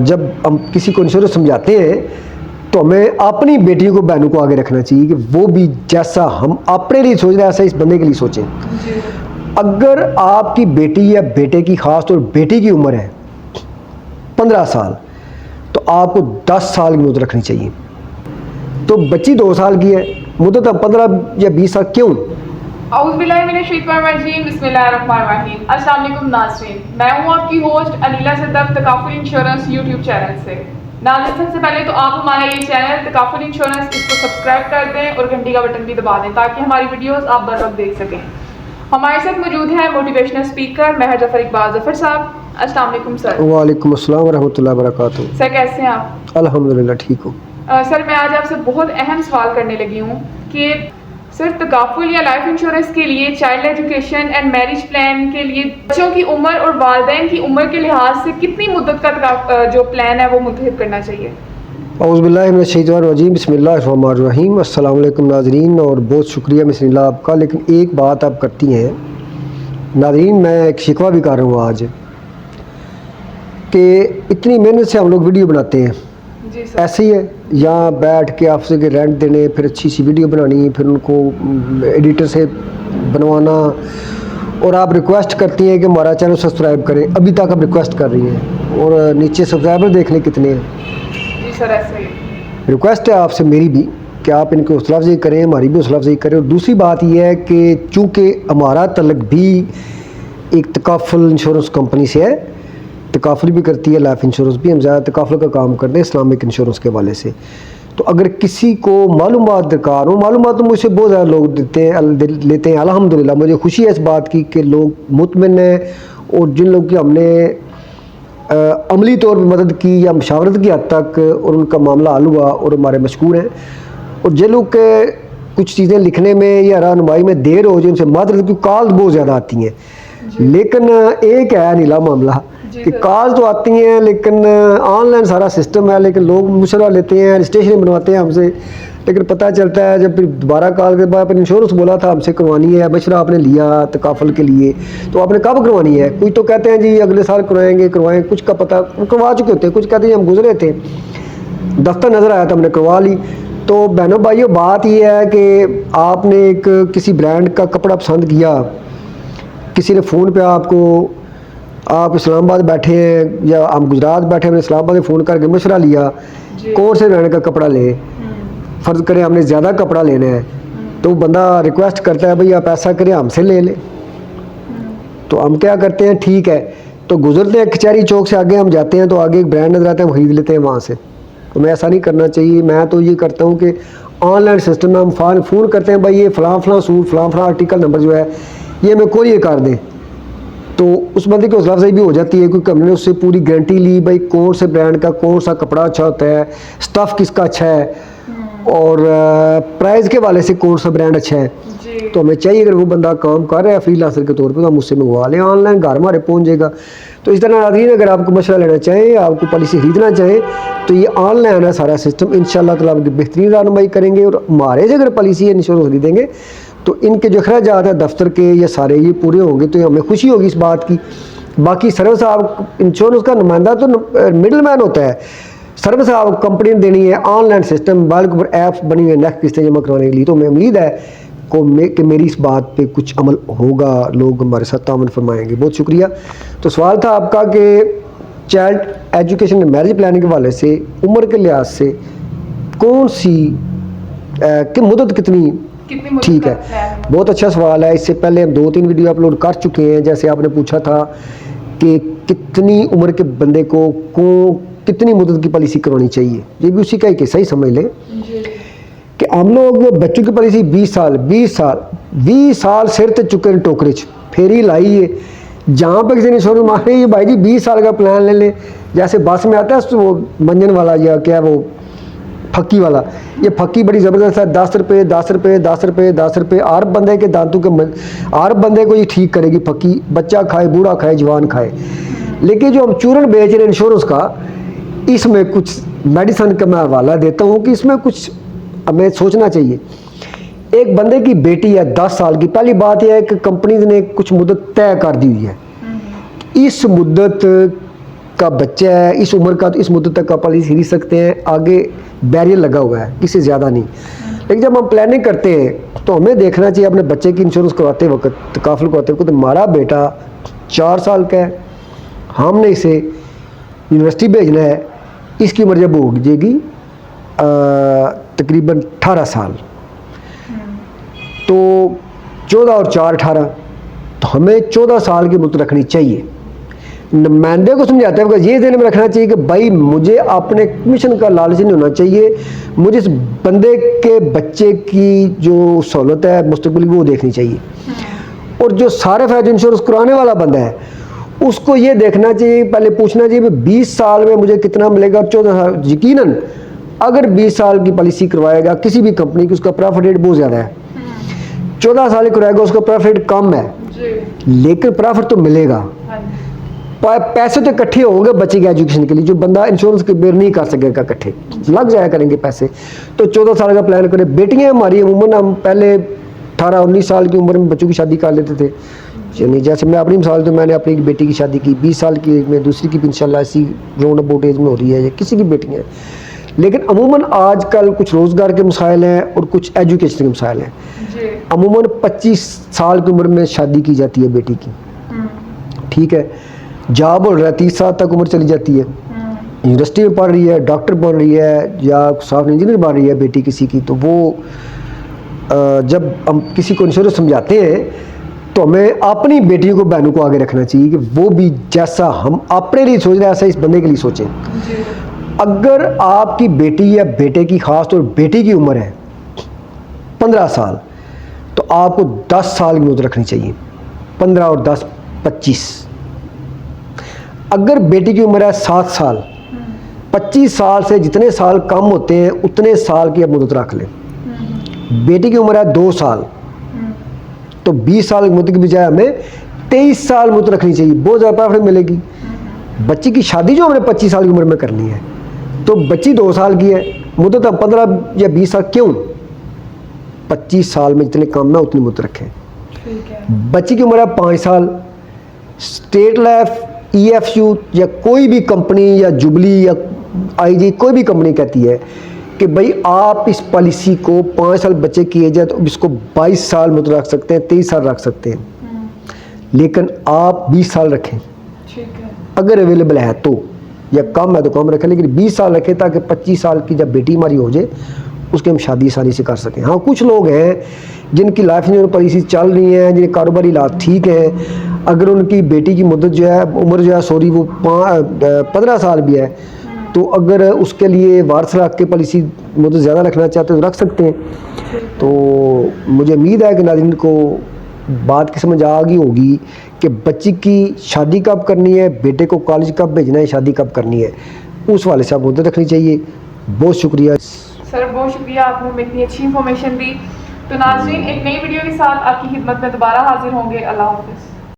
जब हम किसी को इंश्योरेंस समझाते हैं तो हमें अपनी बेटियों को बहनों को आगे रखना चाहिए कि वो भी जैसा हम अपने लिए सोच रहे हैं ऐसा इस बंदे के लिए सोचें। अगर आपकी बेटी या बेटे की, खास तौर बेटी की उम्र है 15 साल, तो आपको 10 साल की मुद्दत रखनी चाहिए। तो बच्ची 2 साल की है, मुद्दत अब 15 या 20 साल क्यों? बिस्मिल्लाहिर्रहमानिर्रहीम। अस्सलाम वालेकुम नाज़रीन, मैं हूँ आपकी host Anila Sadaf takaful insurance YouTube channel से। नाज़रीन, सबसे पहले तो आप हमारा ये चैनल तकाफुल इंश्योरेंस इसको सब्सक्राइब कर दें और घंटी का बटन भी दबा दें ताकि हमारी वीडियोस आप बर वक्त देख सकें। हमारे साथ मौजूद है मोटिवेशनल स्पीकर महर जफर इकबाल जफर साहब। अस्सलाम वालेकुम सर। वालेकुम अस्सलाम वरहमतुल्लाहि वबरकातुहू। सर कैसे हैं आप? अल्हम्दुलिल्लाह ठीक हूँ। सर मैं आज आपसे बहुत अहम सवाल करने लगी हूँ कि सर तकाफुल या लाइफ इंश्योरेंस के लिए child education and marriage plan के लिए बच्चों की उम्र और वालिदैन की उम्र के लिहाज से कितनी मुद्दत का जो प्लान है वो मुंतखब करना चाहिए? औज़ुबिल्लाहि मिनश्शैतानिर्रजीम, बिस्मिल्लाहिर्रहमानिर्रहीम। अस्सलाम वालेकुम नाज़रीन, और बहुत शुक्रिया मिसनिल्लाह आपका। लेकिन एक बात आप करती हैं नाज़रीन, मैं एक शिकवा भी कर रहा हूँ आज कि इतनी मेहनत से हम लोग वीडियो बनाते हैं, जी सर। ऐसे ही है यहाँ बैठ के आपसे के रेंट देने, फिर अच्छी सी वीडियो बनानी, फिर उनको एडिटर से बनवाना, और आप रिक्वेस्ट करती हैं कि हमारा चैनल सब्सक्राइब करें। अभी तक आप रिक्वेस्ट कर रही हैं और नीचे सब्सक्राइबर देख लें कितने हैं। जी सर, ऐसे ही रिक्वेस्ट है आपसे मेरी भी कि आप इनकी हौसला अफजाई करें, हमारी भी हौसला अफजाई करें। और दूसरी बात यह है कि चूँकि हमारा तल्लुक भी एक तकाफुल इंश्योरेंस कंपनी से है, तकाफुल भी करती है, लाइफ इंश्योरेंस भी, हम ज़्यादा तकाफुल का काम करते हैं इस्लामिक इंश्योरेंस के हवाले से। तो अगर किसी को मालूमात दरकार हो, मालूमात तो मुझसे बहुत ज़्यादा लोग लेते हैं अल्हम्दुलिल्लाह। मुझे खुशी है इस बात की कि लोग मुतमिन हैं, और जिन लोग की हमने अमली तौर पर मदद की या मशावरत की हद तक और उनका मामला हल हुआ और हमारे मशकूर हैं। और जिन लोग के कुछ चीज़ें लिखने में या रहनुमाई में देर हो जाए, उनसे मादरत की कॉल बहुत ज़्यादा आती हैं। लेकिन एक है नीला मामला कि कॉल तो आती हैं लेकिन ऑनलाइन सारा सिस्टम है, लेकिन लोग मुशवरा लेते हैं, रजिस्ट्रेशन बनवाते हैं हमसे, लेकिन पता चलता है जब फिर दोबारा कॉल के बाद इंश्योरेंस बोला था हमसे करवानी है, मशवरा आपने लिया तकाफुल के लिए, तो आपने कब करवानी है? कुछ तो कहते हैं जी अगले साल करवाएंगे, करवाएं, कुछ का पता करवा चुके होते हैं, कुछ कहते हैं हम गुजरे थे, दफ्तर नज़र आया था हमने करवा ली। तो बहनों भाइयों, बात यह है कि आपने एक किसी ब्रांड का कपड़ा पसंद किया, किसी ने फ़ोन पे आपको, आप इस्लामाबाद बैठे हैं या हम गुजरात बैठे हैं, इस्लामाबाद में फ़ोन करके मशवरा लिया कौन से ब्रांड का कपड़ा ले। फ़र्ज़ करें हमने ज़्यादा कपड़ा लेना है, तो बंदा रिक्वेस्ट करता है भाई आप ऐसा करें हमसे ले लें। तो हम क्या करते हैं, ठीक है, तो गुजरते हैं कचहरी चौक से, आगे हम जाते हैं तो आगे एक ब्रांड नज़र आता है, हम ख़रीद लेते हैं वहाँ से। तो मैं ऐसा नहीं करना चाहिए। मैं तो ये करता हूँ कि ऑनलाइन सिस्टम में हम फ़ोन करते हैं, भाई ये फ़लाँ सूट फ़लाँ आर्टिकल नंबर जो है ये हमें कोरियर कर दें, तो उस बंदे की हौसला अफजाई भी हो जाती है क्योंकि हमने उससे पूरी गारंटी ली भाई कौन से ब्रांड का कौन सा कपड़ा अच्छा होता है, स्टफ़ किसका अच्छा है, और प्राइस के वाले से कौन सा ब्रांड अच्छा है। तो हमें चाहिए अगर वो बंदा काम कर रहा है फ्रीलांसर के तौर पे तो हम उससे मंगवा लें, ऑनलाइन घर हमारे पहुंच जाएगा। तो इस तरह नाज़रीन, अगर आपको मशवरा लेना चाहें, आपको पॉलिसी खरीदना चाहें, तो ये ऑनलाइन है सारा सिस्टम, इंशाअल्लाह ताला आपकी बेहतरीन रहनुमाई करेंगे। और हमारे से अगर पॉलिसी है इंश्योरेंस खरीदेंगे तो इनके जो अखराजात है दफ्तर के ये सारे ये पूरे होंगे, तो हमें खुशी होगी इस बात की। बाकी सर्विस आप इंश्योरेंस का नुमाइंदा तो मिडल मैन होता है, सर्विस आप कंपनी ने देनी है, ऑनलाइन सिस्टम, मोबाइल के ऊपर ऐप्स बनी हुई है नेक्स्ट किस्तें जमा करवाने के लिए। तो मैं उम्मीद है कि मेरी इस बात पे कुछ अमल होगा, लोग हमारे साथ तामन फरमाएंगे। बहुत शुक्रिया। तो सवाल था आपका कि child education and marriage planning के हवाले से उम्र के लिहाज से कौन सी कि मुद्दत कितनी ठीक है। बहुत अच्छा सवाल है। इससे पहले हम 2-3 वीडियो अपलोड कर चुके हैं। जैसे आपने पूछा था कि कितनी उम्र के बंदे को कितनी मुद्दत की पॉलिसी करवानी चाहिए, ये भी उसी का एक सही समझ लें कि हम लोग बच्चों की पॉलिसी 20 साल सिर ते चुके टोकरे फेरी लाई है। जहाँ पर किसी ने इंश्योरेंस मांगे ये भाई जी 20 साल का प्लान ले लें, जैसे बस में आता है तो वो मंजन वाला या क्या वो फक्की वाला, ये फक्की बड़ी ज़बरदस्त है, 10 रुपये 10 रुपये 10 रुपये 10 रुपये, हर बंदे के दांतों के हर बंदे को ये ठीक करेगी फक्की, बच्चा खाए बूढ़ा खाए जवान खाए। लेकिन जो हम चूरन बेच रहे हैं इंश्योरेंस का, इसमें कुछ मेडिसन का मैं हवाला देता हूँ कि इसमें कुछ हमें सोचना चाहिए। एक बंदे की बेटी है 10 साल की, पहली बात यह है कि कंपनी ने कुछ मुद्दत तय कर दी हुई है, इस मुद्दत का बच्चा है इस उम्र का, तो इस मुद्दत तक आप पॉलिसी खरीद सकते हैं, आगे बैरियर लगा हुआ है, इससे ज़्यादा नहीं। लेकिन जब हम प्लानिंग करते हैं तो हमें देखना चाहिए अपने बच्चे की इंश्योरेंस करवाते वक्त, तकाफुल करवाते वक्त, तो हमारा बेटा 4 साल का है, हमने इसे यूनिवर्सिटी भेजना है, इसकी उम्र जब हो जाएगी तकरीबन 18 साल, तो 14 और 4 18, तो हमें 14 साल की मुद्दत रखनी चाहिए। नुमाइंदे को समझाते हुए ये ध्यान में रखना चाहिए कि भाई मुझे अपने कमीशन का लालच नहीं होना चाहिए, मुझे इस बंदे के बच्चे की जो सहूलत है मुस्तकबिल वो देखनी चाहिए। और जो सारे फायदे इंश्योरेंस कराने वाला बंदा है उसको ये देखना चाहिए, पहले पूछना चाहिए कि 20 साल में मुझे कितना मिलेगा, और 14 साल यकीनन अगर 20 साल की पॉलिसी करवाएगा किसी भी कंपनी की, उसका प्रॉफिट रेट बहुत ज़्यादा है। 14 साल की कराएगा उसका प्रॉफिट रेट कम है, लेकिन प्रॉफिट तो मिलेगा। पैसे तो इकट्ठे होंगे बच्चे की एजुकेशन के लिए, जो बंदा इंश्योरेंस के बेर नहीं कर सकेगा, इकट्ठे लग जाया करेंगे पैसे। तो 14 साल का प्लान करें। बेटियां हमारी अमूमन, हम पहले 18-19 साल की उम्र में बच्चों की शादी कर लेते थे, यानी जैसे मैं अपनी मिसाल, तो मैंने अपनी बेटी की शादी की 20 साल की एज में, दूसरी की भी इंशाल्लाह इसी ग्राउंड अबाउट एज में हो रही है, या किसी की बेटियाँ। लेकिन अमूमन आजकल कुछ रोज़गार के मसाइल हैं और कुछ एजुकेशन के मसाइल हैं। अमूमन 25 साल की उम्र में शादी की जाती है बेटी की, ठीक है, जॉब हो रहा है 30 साल तक उम्र चली जाती है, यूनिवर्सिटी में पढ़ रही है, डॉक्टर बन रही है या सॉफ्टवेयर इंजीनियर बन रही है बेटी किसी की, तो वो जब हम किसी को इंश्योरेंस समझाते हैं तो हमें अपनी बेटियों को, बहनों को आगे रखना चाहिए कि वो भी जैसा हम अपने लिए सोच रहे हैं ऐसा इस बंदे के लिए सोचें। अगर आपकी बेटी या बेटे की, खास तौर बेटी की उम्र है 15 साल, तो आपको 10 साल की मुद्दत रखनी चाहिए, 15 और 10 25। अगर बेटी की उम्र है 7 साल, 25 साल से जितने साल कम होते हैं उतने साल की आप मुद्दत रख लें। बेटी की उम्र है 2 साल, तो 20 साल की मुद्दत की बजाय हमें 23 साल मुद्दत रखनी चाहिए, बहुत ज़्यादा प्रॉफिट मिलेगी। बच्ची की शादी जो हमने 25 साल की उम्र में करनी है, तो बच्ची 2 साल की है, मुद्दत हम 15 या 20 साल क्यों, 25 साल में जितने कम है उतनी मुद्दत रखें। बच्ची की उम्र है 5 साल, स्टेट लाइफ, EFU या कोई भी कंपनी या जुबली या IG कोई भी कंपनी कहती है कि भाई आप इस पॉलिसी को 5 साल बच्चे की एज है तो इसको 22 साल मुद्दत रख सकते हैं, 23 साल रख सकते हैं, लेकिन आप 20 साल रखें, अगर अवेलेबल है तो, या कम है तो कम रखें, लेकिन 20 साल रखें ताकि 25 साल की जब बेटी हमारी हो जाए उसके हम शादी आसानी से कर सकें। हाँ, कुछ लोग हैं जिनकी लाइफ इंश्योरेंस पॉलिसी चल रही है, जिनके कारोबारी हालात ठीक हैं, अगर उनकी बेटी की मुद्दत जो है, उम्र जो है, सॉरी, वो 15 साल भी है, तो अगर उसके लिए वारस रख के पॉलिसी मुद्दत ज़्यादा रखना चाहते हैं तो रख सकते हैं। तो मुझे उम्मीद है कि नाज़रीन को बात की समझ आ गई होगी कि बच्ची की शादी कब करनी है, बेटे को कॉलेज कब भेजना है, शादी कब करनी है, उस वाले से आप मुद्दत रखनी चाहिए। बहुत शुक्रिया सर, बहुत शुक्रिया, आपने हमें इतनी अच्छी इन्फॉर्मेशन दी। तो नाज़रीन, एक नई वीडियो के साथ आपकी खिदमत में दोबारा हाजिर होंगे। अल्लाह हाफ़िज़।